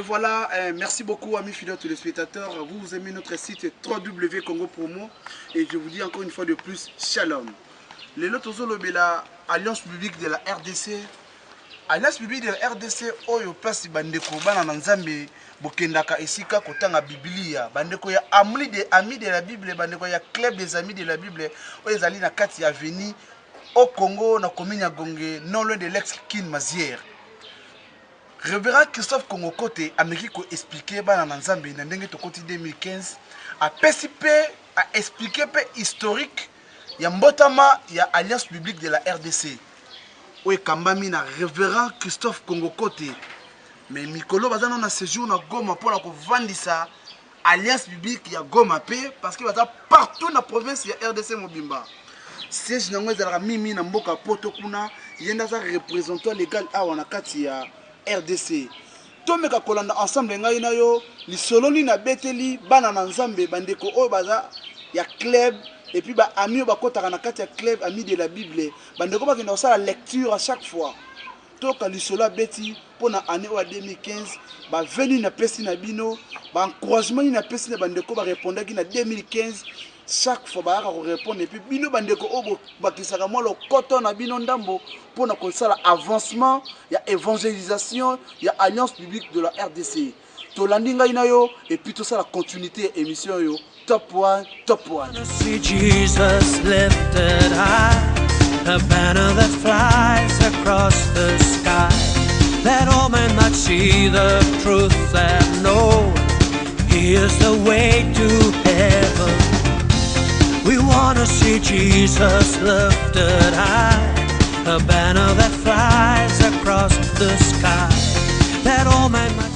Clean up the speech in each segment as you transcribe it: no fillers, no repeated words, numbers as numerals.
voilà, merci beaucoup amis fidèles téléspectateurs. Vous aimez notre site www.congo promo et je vous dis encore une fois de plus, shalom. Les lotos la Alliance publique de la RDC. Alliance publique de la RDC, oyo place bandeko bana nzambe bokendaka esika kotanga Biblia. Bandeko ya amis de la Bible, bandeko ya club des amis de la Bible. Oyo ezali na kati ya Veni au Congo na commune ya Gongé, non loin de l'ex-Kin Mazière. Révérend Christophe Kongokote a expliqué bana nzambe na ndenge tokoti 2015 a participé à expliquer peu historique ya mbotama ya Alliance publique de la RDC. Oye kambami na révérend Christophe Kongokote mais mikolo bazana na séjour na Goma pour la kovandisa Alliance publique ya Goma pe parce que baza partout na province ya RDC mobimba. Siège nango ezalaka mimi na mboka poto kuna yenda za représentant légal awa na kati ya RDC. Tomeka kolanda ensemble ngai na yo lisololi na beteli bana na nzambe bandeko oyo baza ya club et puis ba ami ba kotaka na kati ya club amis de la Bible bandeko ba kenda osala lecture à chaque fois. Toka lisolo beti pona année o 2015 ba venu na pesi na bino ba encouragement na pesi na bandeko ba répondaki na 2015 chaque fois ba répondre et puis bino bandeko obo bakisaka mo lo koto na bino ndambo pona kosala avancement ya évangélisation ya Alliance publique de la RDC. To landinga ina yo et puis tout ça la continuité émission yo top 1 top 1. See Jesus lifted high, a banner that flies across the sky, that all men might see the truth and know He is the way to heaven. We want to see Jesus lifted high, a banner that flies across the sky, that all men might.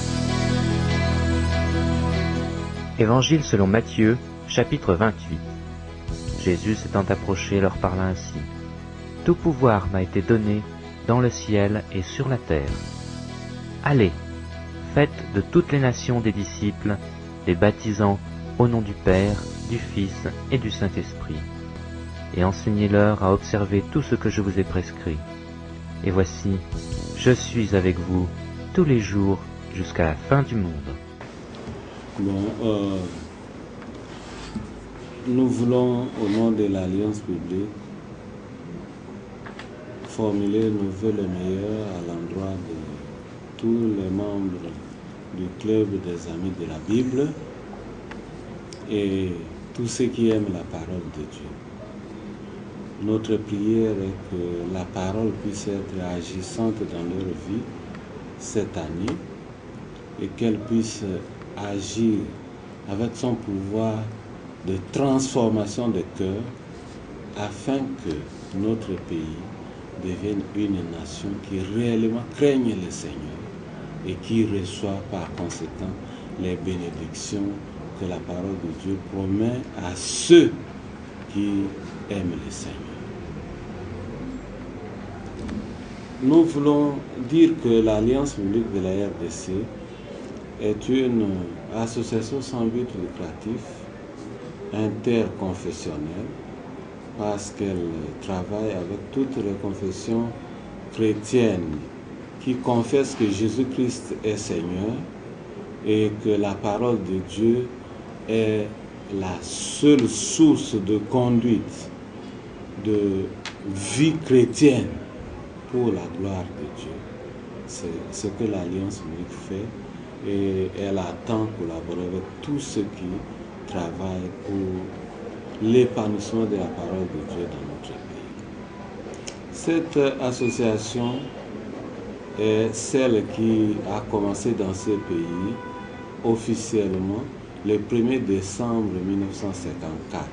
Évangile selon Matthieu, chapitre 28. Jésus s'étant approché leur parla ainsi. Tout pouvoir m'a été donné dans le ciel et sur la terre. Allez, faites de toutes les nations des disciples, les baptisant au nom du Père, du Fils et du Saint-Esprit, et enseignez-leur à observer tout ce que je vous ai prescrit. Et voici, je suis avec vous tous les jours jusqu'à la fin du monde. Bon, nous voulons, au nom de l'Alliance publique, formuler nos vœux les meilleurs à l'endroit de tous les membres du club des amis de la Bible et tous ceux qui aiment la parole de Dieu. Notre prière est que la parole puisse être agissante dans leur vie cette année et qu'elle puisse agir avec son pouvoir de transformation des cœurs afin que notre pays devienne une nation qui réellement craigne le Seigneur et qui reçoit par conséquent les bénédictions que la parole de Dieu promet à ceux qui aiment le Seigneur. Nous voulons dire que l'Alliance publique de la RDC est une association sans but lucratif, interconfessionnelle, parce qu'elle travaille avec toutes les confessions chrétiennes qui confessent que Jésus-Christ est Seigneur et que la parole de Dieu est la seule source de conduite, de vie chrétienne pour la gloire de Dieu. C'est ce que l'Alliance publique fait. Et elle attend collaborer avec tous ceux qui travaillent pour l'épanouissement de la parole de Dieu dans notre pays. Cette association est celle qui a commencé dans ce pays officiellement le 1er décembre 1954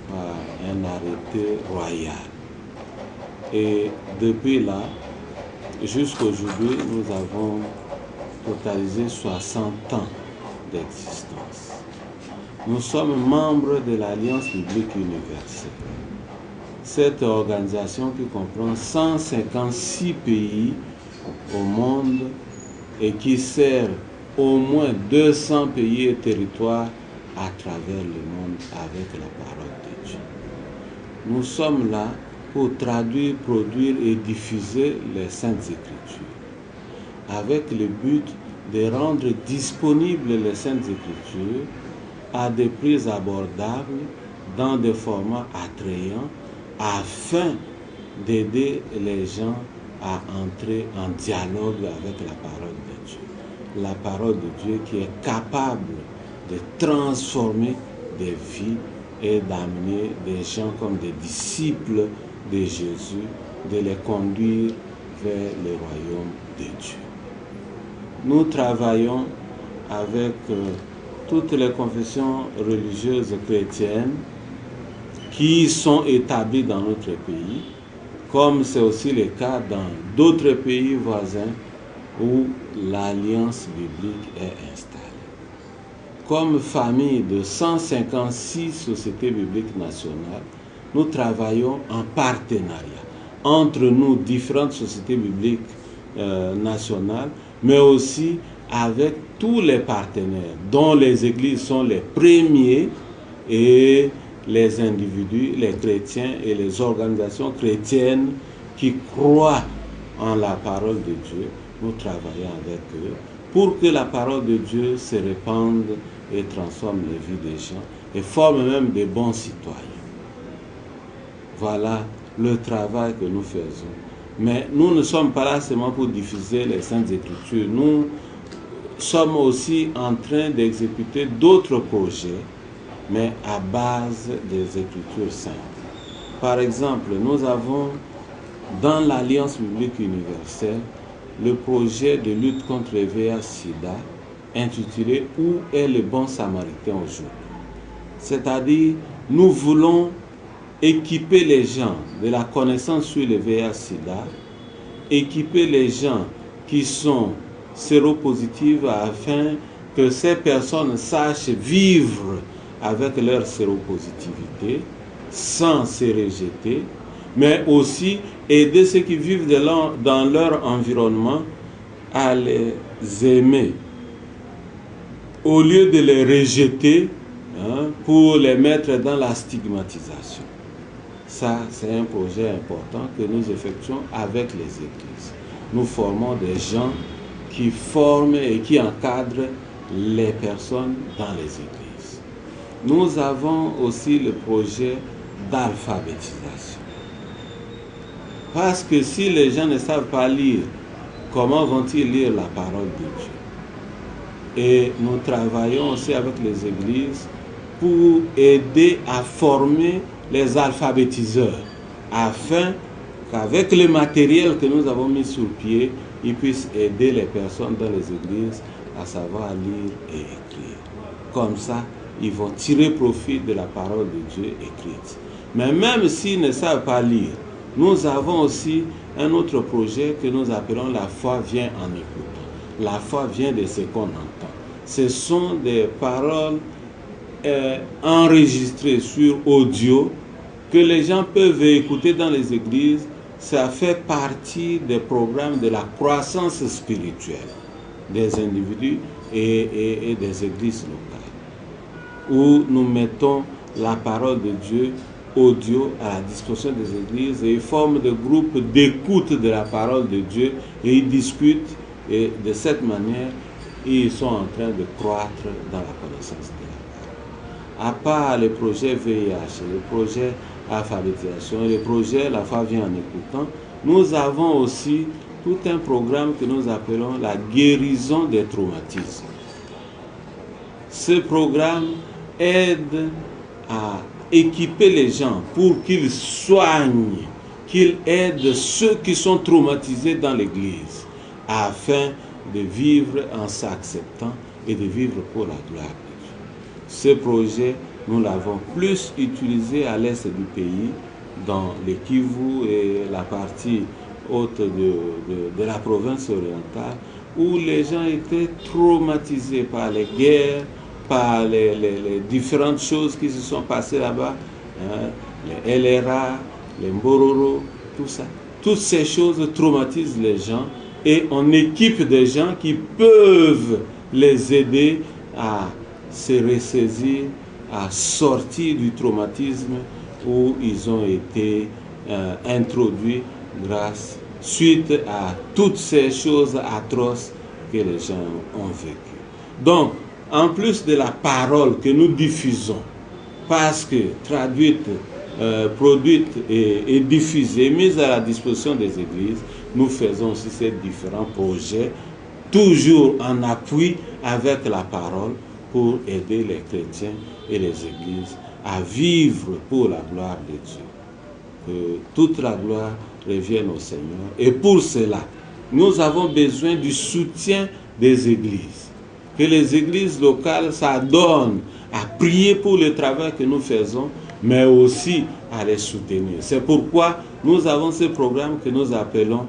par un arrêté royal. Et depuis là, jusqu'aujourd'hui, nous avons totalisé 60 ans d'existence. Nous sommes membres de l'Alliance publique universelle. Cette organisation qui comprend 156 pays au monde et qui sert au moins 200 pays et territoires à travers le monde avec la parole de Dieu. Nous sommes là pour traduire, produire et diffuser les Saintes Écritures, avec le but de rendre disponibles les Saintes Écritures à des prix abordables dans des formats attrayants afin d'aider les gens à entrer en dialogue avec la parole de Dieu. La parole de Dieu qui est capable de transformer des vies et d'amener des gens comme des disciples de Jésus, de les conduire vers le royaume de Dieu. Nous travaillons avec toutes les confessions religieuses chrétiennes qui sont établies dans notre pays, comme c'est aussi le cas dans d'autres pays voisins où l'alliance biblique est installée. Comme famille de 156 sociétés bibliques nationales, nous travaillons en partenariat entre nous, différentes sociétés bibliques nationales, mais aussi avec tous les partenaires, dont les églises sont les premiers et les individus, les chrétiens et les organisations chrétiennes qui croient en la parole de Dieu. Nous travaillons avec eux pour que la parole de Dieu se répande et transforme les vies des gens et forme même des bons citoyens. Voilà le travail que nous faisons. Mais nous ne sommes pas là seulement pour diffuser les Saintes Écritures. Nous sommes aussi en train d'exécuter d'autres projets, mais à base des Écritures saintes. Par exemple, nous avons dans l'Alliance biblique universelle le projet de lutte contre le VIH-Sida intitulé « Où est le bon samaritain aujourd'hui ?» C'est-à-dire, nous voulons équiper les gens de la connaissance sur le VIH-Sida, équiper les gens qui sont séropositifs afin que ces personnes sachent vivre avec leur séropositivité sans se rejeter, mais aussi aider ceux qui vivent dans leur environnement à les aimer au lieu de les rejeter pour les mettre dans la stigmatisation. Ça, c'est un projet important que nous effectuons avec les églises. Nous formons des gens qui forment et qui encadrent les personnes dans les églises. Nous avons aussi le projet d'alphabétisation. Parce que si les gens ne savent pas lire, comment vont-ils lire la parole de Dieu? Et nous travaillons aussi avec les églises pour aider à former les alphabétiseurs, afin qu'avec le matériel que nous avons mis sur pied, ils puissent aider les personnes dans les églises à savoir lire et écrire. Comme ça, ils vont tirer profit de la parole de Dieu écrite. Mais même s'ils ne savent pas lire, nous avons aussi un autre projet que nous appelons « La foi vient en écoutant ». La foi vient de ce qu'on entend. Ce sont des paroles enregistrées sur audio que les gens peuvent écouter dans les églises. Ça fait partie des programmes de la croissance spirituelle des individus et des églises locales, où nous mettons la parole de Dieu audio à la disposition des églises et ils forment des groupes d'écoute de la parole de Dieu et ils discutent et de cette manière ils sont en train de croître dans la connaissance de la parole. À part les projets VIH, les projets alphabétisation, les projets La foi vient en écoutant, nous avons aussi tout un programme que nous appelons la guérison des traumatismes. Ce programme aide à équiper les gens pour qu'ils soignent, qu'ils aident ceux qui sont traumatisés dans l'Église, afin de vivre en s'acceptant et de vivre pour la gloire de Dieu. Ce projet, nous l'avons plus utilisé à l'est du pays, dans le Kivu et la partie haute de la province orientale, où les gens étaient traumatisés par les guerres, par les différentes choses qui se sont passées là-bas, les LRA, les Mbororo, tout ça. Toutes ces choses traumatisent les gens et on équipe des gens qui peuvent les aider à se ressaisir, à sortir du traumatisme où ils ont été introduits suite à toutes ces choses atroces que les gens ont vécu. Donc, en plus de la parole que nous diffusons, parce que traduite, produite et diffusée, mise à la disposition des églises, nous faisons aussi ces différents projets, toujours en appui avec la parole, pour aider les chrétiens et les églises à vivre pour la gloire de Dieu. Que toute la gloire revienne au Seigneur. Et pour cela, nous avons besoin du soutien des églises. Que les églises locales s'adonnent à prier pour le travail que nous faisons, mais aussi à les soutenir. C'est pourquoi nous avons ce programme que nous appelons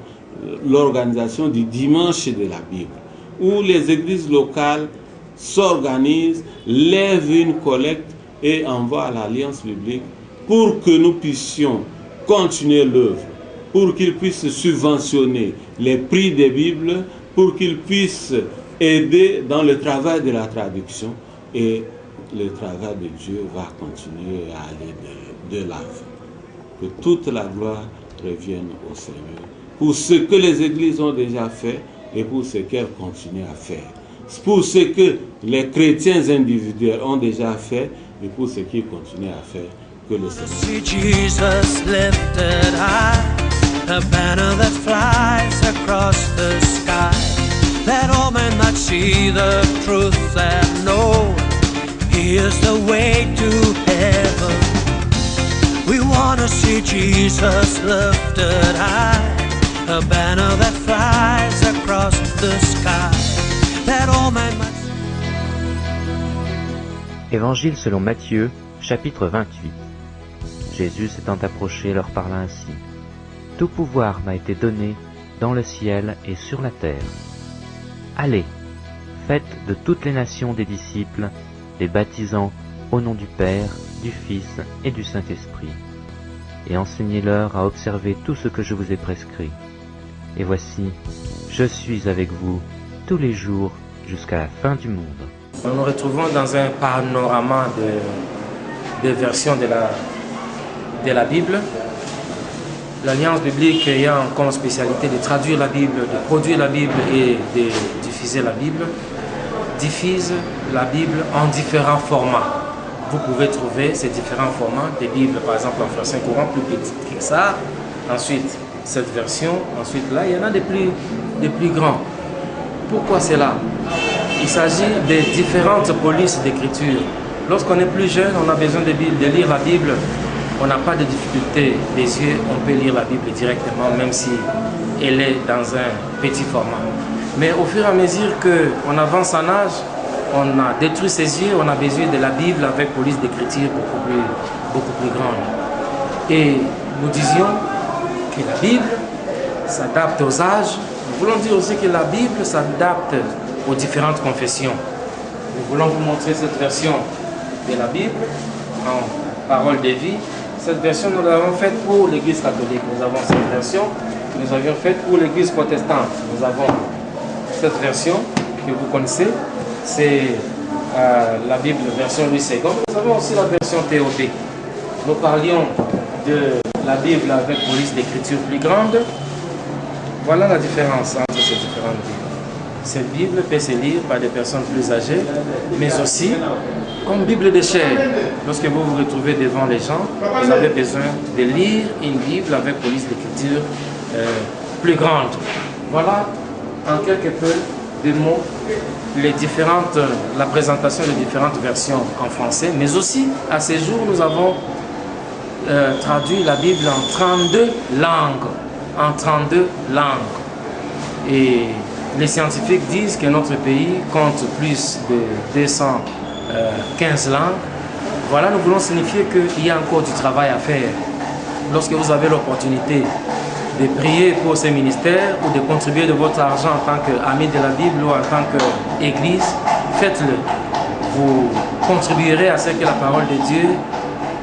l'organisation du dimanche de la Bible, où les églises locales s'organisent, lèvent une collecte et envoient à l'Alliance biblique pour que nous puissions continuer l'œuvre, pour qu'ils puissent subventionner les prix des Bibles, pour qu'ils puissent aider dans le travail de la traduction, et le travail de Dieu va continuer à aller de l'avant. Que toute la gloire revienne au Seigneur pour ce que les églises ont déjà fait et pour ce qu'elles continuent à faire. Pour ce que les chrétiens individuels ont déjà fait et pour ce qu'ils continuent à faire. Que le Seigneur. See Jesus lifted high, a banner that flies across the sky, that all men might see the truth and know He is the way to heaven. We want to see Jesus lifted high, a banner that flies across the sky, that all men might see. Évangile selon Matthieu, chapitre 28. Jésus s'étant approché leur parla ainsi. Tout pouvoir m'a été donné dans le ciel et sur la terre. Allez, faites de toutes les nations des disciples, les baptisant au nom du Père, du Fils et du Saint-Esprit, et enseignez-leur à observer tout ce que je vous ai prescrit. Et voici, je suis avec vous tous les jours jusqu'à la fin du monde. Nous nous retrouvons dans un panorama de versions de la Bible. L'Alliance biblique ayant comme spécialité de traduire la Bible, de produire la Bible et de diffuser la Bible, diffuse la Bible en différents formats. Vous pouvez trouver ces différents formats des Bibles, par exemple en français courant, plus petit que ça. Ensuite, cette version. Ensuite, là, il y en a des plus grands. Pourquoi c'est là? Il s'agit de différentes polices d'écriture. Lorsqu'on est plus jeune, on a besoin de lire la Bible. On n'a pas de difficulté des yeux, on peut lire la Bible directement, même si elle est dans un petit format. Mais au fur et à mesure qu'on avance en âge, on a détruit ses yeux, on a besoin de la Bible avec police d'écriture beaucoup plus grande. Et nous disions que la Bible s'adapte aux âges. Nous voulons dire aussi que la Bible s'adapte aux différentes confessions. Nous voulons vous montrer cette version de la Bible en parole de vie. Cette version, nous l'avons faite pour l'Église catholique. Nous avons cette version que nous avions faite pour l'Église protestante. Nous avons cette version que vous connaissez. C'est la Bible version Louis II. Nous avons aussi la version TOT. Nous parlions de la Bible avec police d'écriture plus grande. Voilà la différence entre ces différentes Bibles. Cette Bible peut se lire par des personnes plus âgées, mais aussi comme Bible de chair. Lorsque vous vous retrouvez devant les gens, vous avez besoin de lire une Bible avec police d'écriture plus grande. Voilà en quelque peu de mots la présentation des différentes versions en français, mais aussi à ce jour nous avons traduit la Bible en 32 langues. Et les scientifiques disent que notre pays compte plus de 215 langues. Voilà, nous voulons signifier qu'il y a encore du travail à faire. Lorsque vous avez l'opportunité de prier pour ces ministères ou de contribuer de votre argent en tant qu'ami de la Bible ou en tant qu'Église, faites-le. Vous contribuerez à ce que la parole de Dieu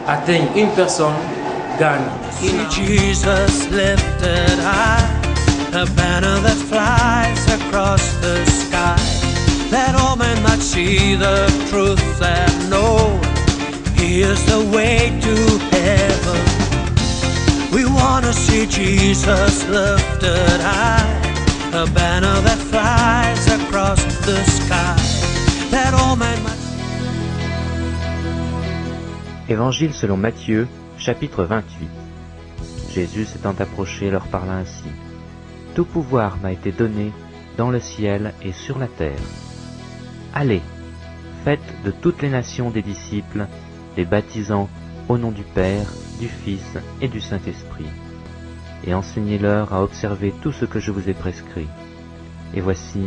atteigne une personne, gagne. See Jesus lifted high, a banner that flies across the sky, that all men might see the truth and know He is the way to heaven. We want to see Jesus lifted high, a banner that flies across Évangile selon Matthieu, chapitre 28. Jésus s'étant approché leur parla ainsi. Tout pouvoir m'a été donné dans le ciel et sur la terre. Allez, faites de toutes les nations des disciples, les baptisant au nom du Père, du Fils et du Saint-Esprit, et enseignez-leur à observer tout ce que je vous ai prescrit. Et voici,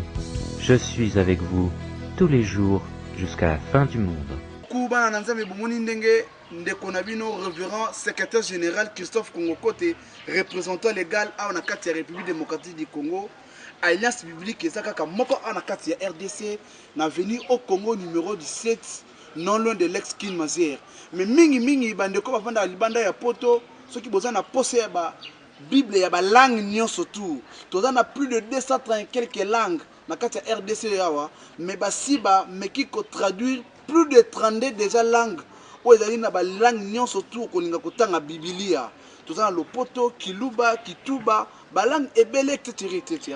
je suis avec vous tous les jours jusqu'à la fin du monde. Révérend secrétaire général Christophe Congo-Côté, représentant légal à la République démocratique du Congo, Alliance biblique Ezaka Moko à la RDC, n'a venu au Congo numéro 17, non loin de l'ex-Kin Mazière. Mais mingi bandeko bavanda libanda ya poto, ceux qui besoin na posé ba Bible ya ba langue nyon surtout. Toza na plus de 230 et quelques langues na RDC yawa, mais ba siba mais qui ko traduire plus de 32 déjà langues. Oyo ezali na ba langue nyonso tour kolinga kotanga Biblia. Toza na Lopoto, Kiluba, Kituba, ba langue ebele etc.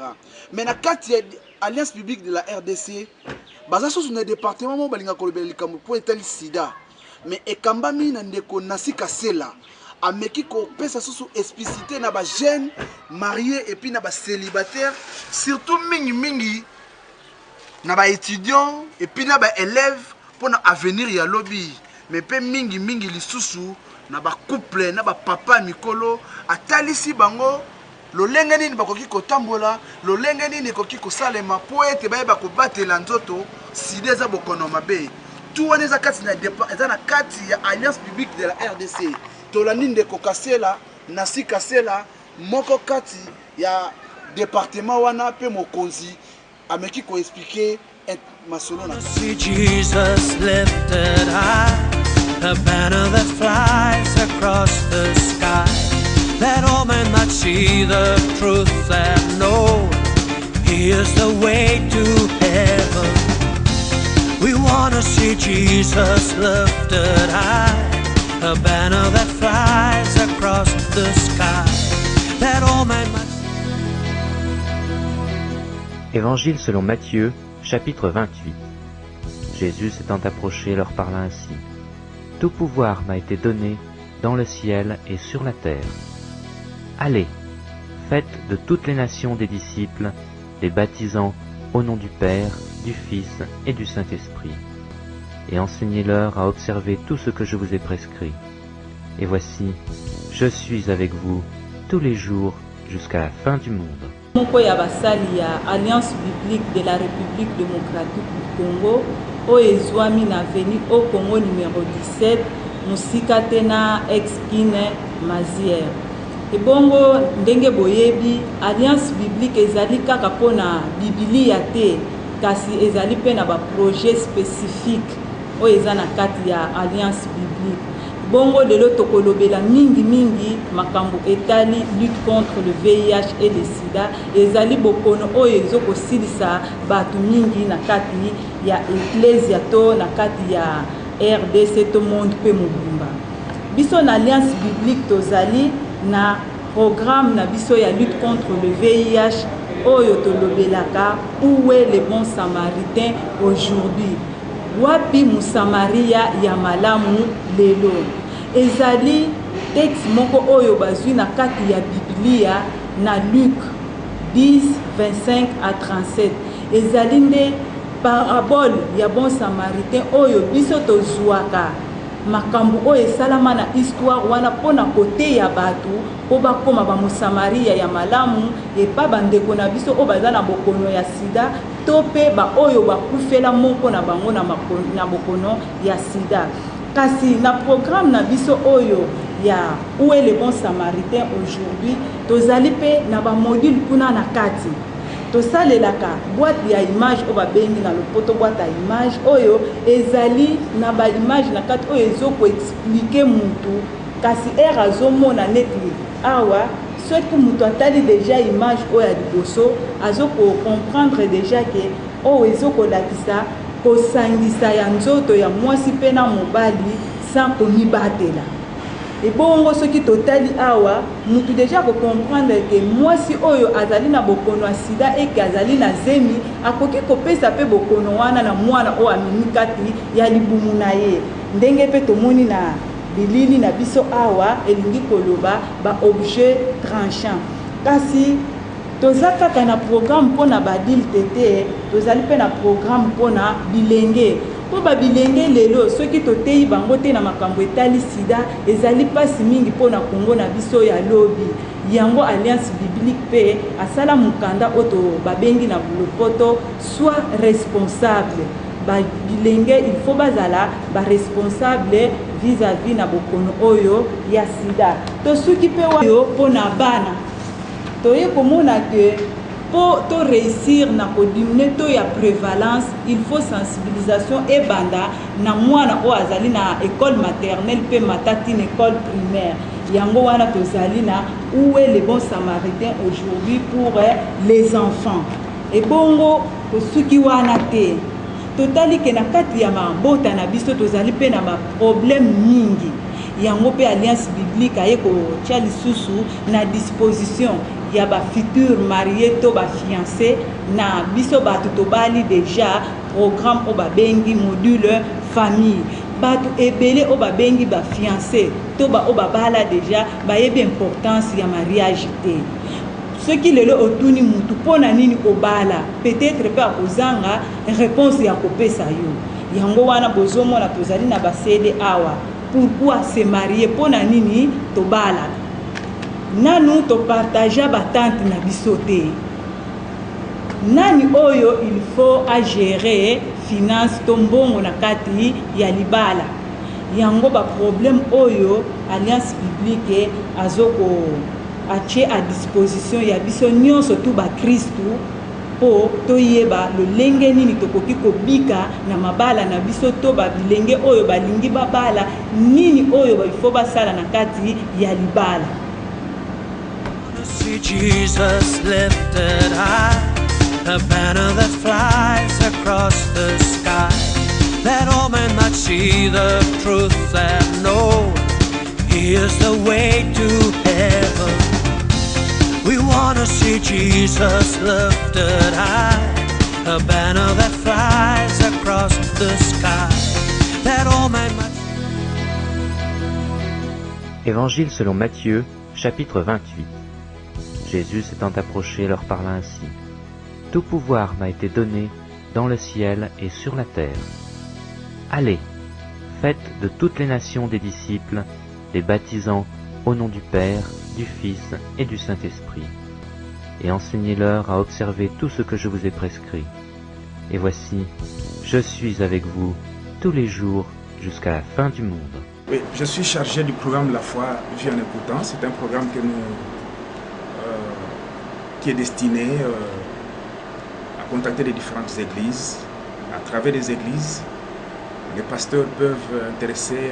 Mais na kati ya Alliance biblique de la RDC, baza soso na département mo balinga kolobela likambo po etali sida. Mais ekambami na ndeko Nasika Sela. Ameki ko pesa soso explicité na ba jeunes mariés et puis na ba célibataires, surtout mingi na ba étudiants et puis na ba élèves pour na avenir ya lobby. Mais pe mingi lisusu na ba couple na ba papa mikolo atalisi bango lolenge nini bakoki kotambola lolenge nini ekoki kosalema po ete bayeba kobatela nzoto sida eza bokono mabe tout wana eza kati na eza na kati ya Alliance biblique de la RDC tolandi ndeko Kasela Nasika Sela moko kati ya département wana pe mokonzi ameki ko expliquer masolo na See Jesus lifted high, a banner that flies across the sky, that all men might see the truth and know He is the way to heaven. We want to see Jesus lifted high, a banner that flies across the sky, that all men might see. Évangile selon Matthieu, chapitre 28. Jésus s'étant approché leur parla ainsi. Tout pouvoir m'a été donné dans le ciel et sur la terre. Allez, faites de toutes les nations des disciples, les baptisant au nom du Père, du Fils et du Saint-Esprit, et enseignez-leur à observer tout ce que je vous ai prescrit. Et voici, je suis avec vous tous les jours jusqu'à la fin du monde. Moko ya basali ya Alliance biblique de la République démocratique du Congo o ezwami na veni au Congo numéro 17 musika tena ex-Kine Mazière. Et bongo ndenge boyebi Alliance biblique ezali kaka pona Biblia te kasi ezali pe na ba projet spécifique o eza na kati ya Alliance biblique. Bongo lelo tokolobela mingi makambo etali lutte contre le VIH et le sida ezali bokono oyo ezoko silisa batu mingi na kati ya ecclesia to na kati ya RDC to monde pe mobimba. Biso na Alliance biblique tozali na programme na biso ya lutte contre le VIH oyo tolobelaka où est le bon samaritain aujourd'hui. Wapi Musamaria ya malamu lelo ezali texte moko oyo bazwi na kati ya Biblia na Luc 10 25 à 37 ezali nde parabole ya bon samaritain oyo biso tozwaka makambo oyo esalama na histoire wana pona kote ya batu po bakoma ba Musamaria ya malamu epa bandeko na biso oyo baza na bokono ya sida to pe ba oyo bakufela moko na bango na bokono ya sida. Kasi na programme na biso oyo ya où est le bon samaritain aujourd'hui tozali pe na ba module kuna na kati tosalelaka boîte ya image oyo babengi na lopoto boîte ya image oyo ezali na ba image na kati oyo ezoko expliquer mutu kasi azomona neti awa soki mutu atali déjà image oyo ya liboso azoko comprendre déjà que oyo ezokolakisa kosangisa ya nzoto ya mwasi pe na mobali sans komibatela. Et bongo soki totali awa mutu déjà ko comprendre que mwasi oyo azali na bokono ya sida et que azali na zemi akoki kopesa pe bokono wana na mwana oyo amemi kati ya libumu na ye ndenge pe tomoni na bilili na biso awa elingi koloba ba objet tranchant kasi toza kaka na programme mpona badile tete tozali mpe na programme mpona bilenge mpo babilenge lelo soki toteyi bango te na makambo etali sida ezali mpasi mingi mpona kongo na biso ya lobi yango alliance biblique mpe asala mokanda oyo babengi na lopoto soit responsable babilenge il faut bazala baresponsable vis-à-vis na bokono oyo ya sida tosuki mpe oyo mpona bana toye komona ke pour to réussir na kodimine to ya prévalence il faut sensibilisation ebanda na mwana o azali na école maternelle pe matati na école primaire yango wana tozali na où est le bon samaritain aujourd'hui pour les enfants et bongo tosuki wana te totali ke na kati ya mabota na biso tozali pe na ba problème mingi yango pe alliance biblique aye ko tia lisusu na disposition ya ba futur marié to ba fiancé na biso bato tobali déjà programme o ba bengi module famille bato ebele o ba bengi ba fiancé to ba o ba bala déjà ba yebi importance ya mariage te ce qui lelo otuni mutu pona nini obala peut-être pas ozanga réponse ya kopesa yo yango wana bozomona tozali na ba CD awa pourquoi se marier pona nini tobala nanu to partager batante na bisote nani oyo il faut à gérer finance tombongo na kati ya libala yango ba problème oyo alliance biblique azoko atie à disposition ya biso nyonso tu ba Kristu po toyeba lolenge nini tokoki kobika na mabala na biso to ba bilenge oyo balingi babala nini oyo ba il faut basala na kati ya libala. See Jesus lifted high, a banner that flies across the sky, that all men might see the truth and know He is the way to heaven. We want to see Jesus lifted high, a banner that flies across the sky, that all men might. Évangile selon Matthieu, chapitre 28. Jésus s'étant approché leur parla ainsi. Tout pouvoir m'a été donné dans le ciel et sur la terre. Allez, faites de toutes les nations des disciples, les baptisant au nom du Père, du Fils et du Saint-Esprit, et enseignez-leur à observer tout ce que je vous ai prescrit. Et voici, je suis avec vous tous les jours jusqu'à la fin du monde. Oui, je suis chargé du programme La foi vue en écoutant. C'est un programme qui est destiné à contacter les différentes églises. À travers les églises, les pasteurs peuvent intéresser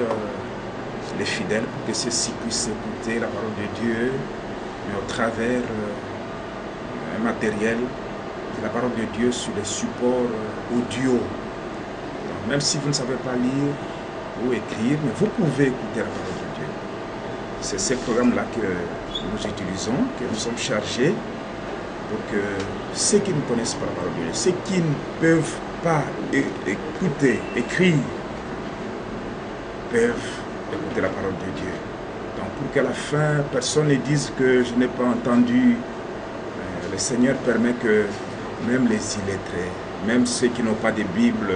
les fidèles pour que ceux-ci puissent écouter la parole de Dieu, mais au travers un matériel, la parole de Dieu sur des supports audio. Donc, même si vous ne savez pas lire ou écrire, mais vous pouvez écouter la parole de Dieu. C'est ce programme-là que nous utilisons, que nous sommes chargés pour que ceux qui ne connaissent pas la parole de Dieu, ceux qui ne peuvent pas écouter, écrire, peuvent écouter la parole de Dieu. Donc pour qu'à la fin, personne ne dise que je n'ai pas entendu, le Seigneur permet que même les illettrés, même ceux qui n'ont pas de Bible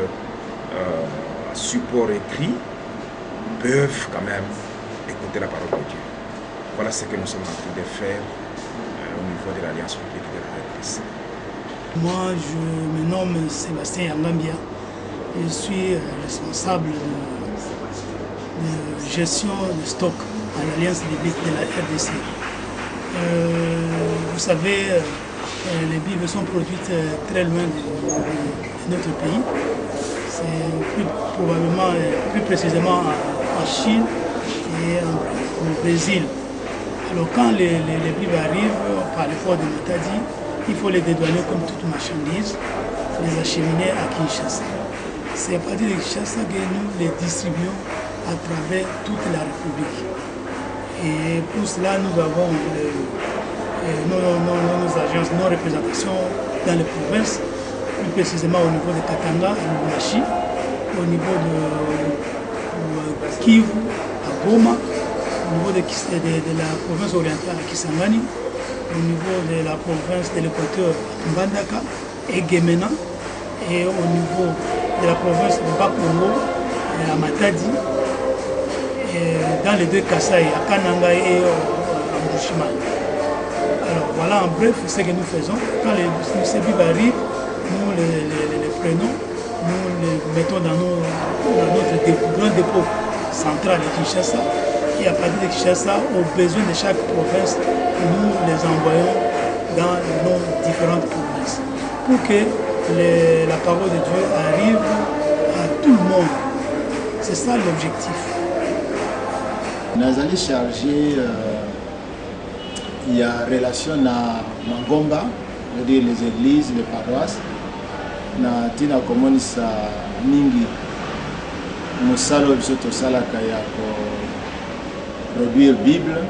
à support écrit, peuvent quand même écouter la parole de Dieu. Voilà ce que nous sommes en train de faire au niveau de l'Alliance publique de la RDC. Moi, je me nomme Sébastien Yangambia. Je suis responsable de gestion de stock à l'Alliance biblique de la RDC. Vous savez, les Bibles sont produites très loin de notre pays. C'est probablement, plus précisément en Chine et au Brésil. Alors quand les Bibles arrivent par le port de Matadi, il faut les dédouaner comme toute marchandise, les acheminer à Kinshasa. C'est à partir de Kinshasa que nous les distribuons à travers toute la République. Et pour cela, nous avons nos agences, nos représentations dans les provinces, plus précisément au niveau de Katanga et Lunachi, au niveau pour Kivu, à Goma, au niveau de la province orientale à Kisangani, au niveau de la province de l'Équateur à Mbandaka et Gemena, et au niveau de la province de Bakongo à Matadi, et dans les deux Kasaï, à Kananga et à Mbushima. Alors voilà en bref ce que nous faisons. Quand ces Bibles arrivent, nous les prenons, nous les mettons dans notre grand dépôt central de Kinshasa. Et à partir de Kinshasa, aux besoins de chaque province, nous les envoyons dans nos différentes provinces. Pour que la parole de Dieu arrive à tout le monde. C'est ça l'objectif. Nous allons charger il y a relation à Mangomba, c'est-à-dire les églises, les paroisses. Na tina komonisa mingi musalo biso tosalaka ya produire Bible.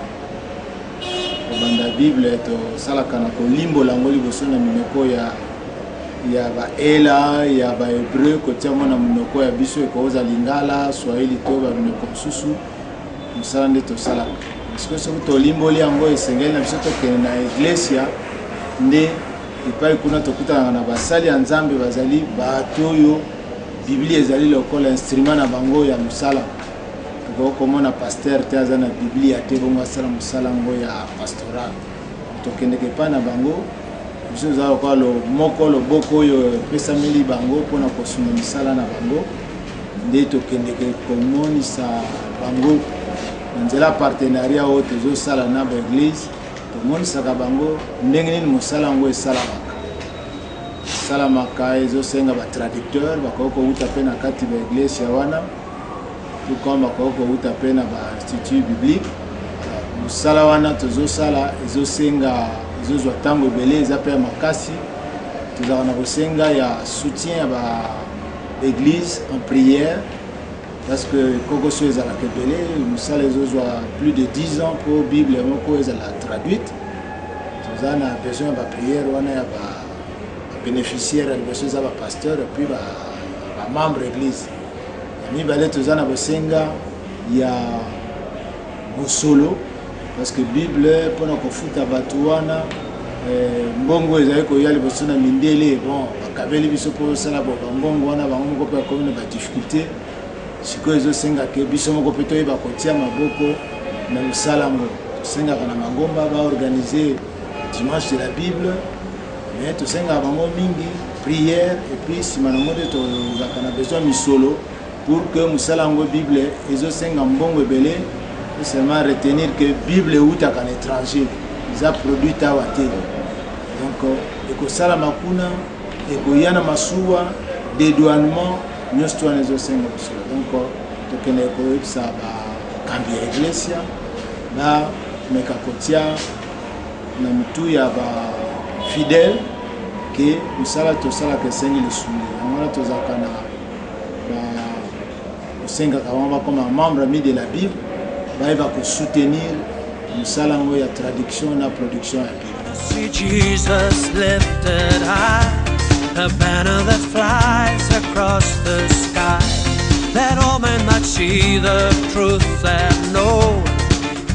Kobanda Bible tosalaka na kolimbola yango liboso na minoko ya baela ya bahébreu kotia ngo na minoko ya biso ekoza lingala swahili to baminoko mosusu mosala nde tosalaka. Parce que soki tolimboli yango esengeli na biso tokende na iglesia nde epai kuna tokutana na basali ya Nzambe bazali bato oyo Biblia ezali lokola instrument na bango ya mosala. Tokomona pasteur te aza na Biblia te bongo asala mosala ngo ya pastoral. Tokendeke pa na bango biso ezala lokola moko loboko oyo epesameli bango mpona kosunga misala na bango nde tokendeke komonisa bango nzela partenariat oyo tozosala na baeglise tomonisaka bango ndenge nini mosala yango esalamaka ezosenga batraducteur bakoki kowuta mpe na kati baeglise ya wana tukoma bakoki kowuta mpe na bainstitut biblique. Mosala wana tozosala ezozwa ntango ebele eza mpe ya makasi. Tozalaka na kosenga ya soutien ya baeglise en prière parce que koko so ezalaka ebele mosala ezozwa plus de 10 ans pour Bible moko ezala traduite. Toza na besoin ya baprière wana ya babénéficiaire ya liboso eza bapasteur epuis bamembre église. Mibale toza na bosenga ya bosolo parce que Bible mpona kofuta bato wana mbongo ezali koya liboso na mindele bon bakabeli biso mpo osala bambongo wana bango moko mpe bakomi na badifficulté. Sikoyo ezosengaka biso moko mpe toyeba kotia maboko na mosala yango. Tosengaka na Mangomba baorganize dimanche de la Bible mais tosengaka bango mingi prière epuis nsima nango nde tozalaka na besoin misolo pour que mosala yango Bible ezosenga mbongo ebele et seulement retenir que Bible eutaka na étranger eza produit awa te. Donc ekosalama kuna ekoya na masuwa dédouanement nyonso to wana ezosenga mosolo. Donc tokende koyebisa bakambi ya iglesia bameka kotia na mitu ya bafidèle ke mosala tosalaka esengi lisuni yango wana tozalaka na osengaka bango bakoma membre ami de la Bible bayeba kosoutenir mosala yango ya traduction na production ya Bible. See Jesus lifted high, a banner that flies across the sky, that all men might see the truth and know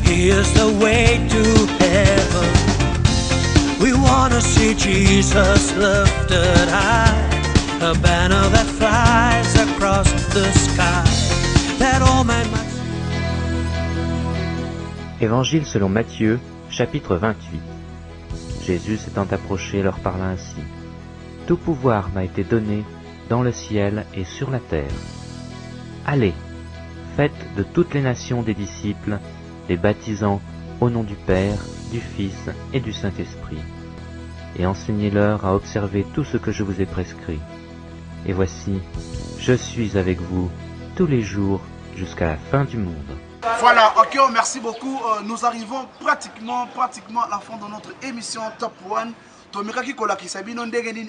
He is the way to heaven. We want to see Jesus lifted high, a banner that flies across the sky, that all men might see. Évangile selon Matthieu, chapitre 28. Jésus s'étant approché leur parla ainsi. Tout pouvoir m'a été donné dans le ciel et sur la terre. Allez, faites de toutes les nations des disciples, les baptisant au nom du Père, du Fils et du Saint-Esprit, et enseignez-leur à observer tout ce que je vous ai prescrit. Et voici, je suis avec vous tous les jours jusqu'à la fin du monde. Voilà, ok, merci beaucoup. Nous arrivons pratiquement à la fin de notre émission Top One. Tomika Kikola Kisabino Ndegeni.